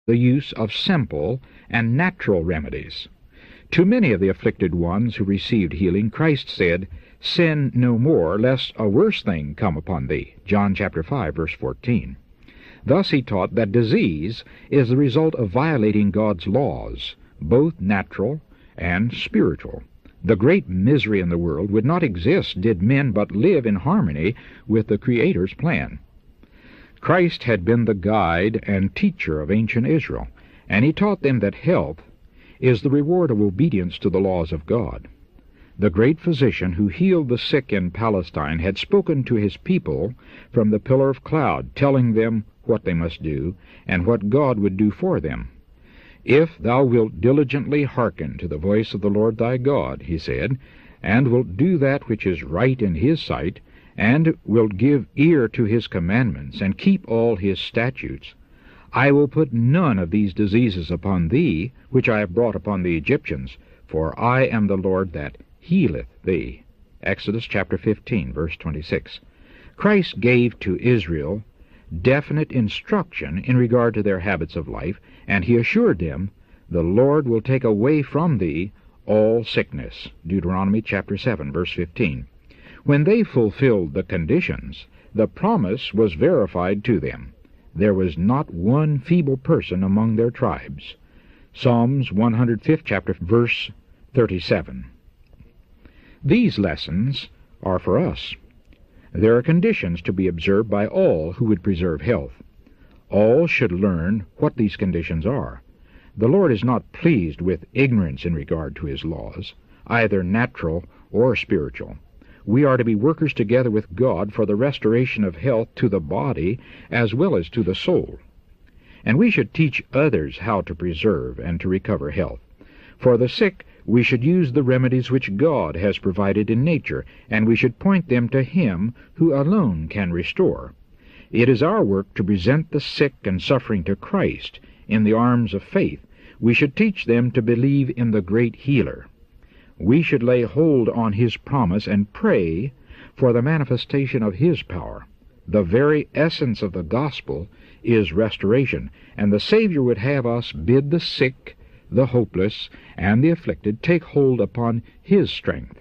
the use of simple and natural remedies. To many of the afflicted ones who received healing, Christ said, "Sin no more, lest a worse thing come upon thee." John chapter 5, verse 14. Thus he taught that disease is the result of violating God's laws, both natural and spiritual. The great misery in the world would not exist did men but live in harmony with the Creator's plan. Christ had been the guide and teacher of ancient Israel, and he taught them that health is the reward of obedience to the laws of God. The great physician who healed the sick in Palestine had spoken to his people from the pillar of cloud, telling them what they must do, and what God would do for them. "If thou wilt diligently hearken to the voice of the Lord thy God," he said, "and wilt do that which is right in his sight, and wilt give ear to his commandments, and keep all his statutes, I will put none of these diseases upon thee, which I have brought upon the Egyptians, for I am the Lord that healeth thee." Exodus chapter 15, verse 26. Christ gave to Israel definite instruction in regard to their habits of life, and he assured them, "The Lord will take away from thee all sickness." Deuteronomy chapter 7, verse 15. When they fulfilled the conditions, the promise was verified to them. There was not one feeble person among their tribes. Psalms 105th chapter, verse 37. These lessons are for us. There are conditions to be observed by all who would preserve health. All should learn what these conditions are. The Lord is not pleased with ignorance in regard to his laws, either natural or spiritual. We are to be workers together with God for the restoration of health to the body as well as to the soul. And we should teach others how to preserve and to recover health. For the sick, we should use the remedies which God has provided in nature, and we should point them to him who alone can restore. It is our work to present the sick and suffering to Christ in the arms of faith. We should teach them to believe in the great healer. We should lay hold on his promise and pray for the manifestation of his power. The very essence of the gospel is restoration, and the Savior would have us bid the sick, the hopeless, and the afflicted take hold upon his strength.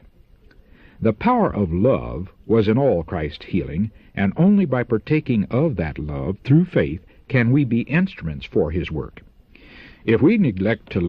The power of love was in all Christ's healing, and only by partaking of that love through faith can we be instruments for his work. If we neglect to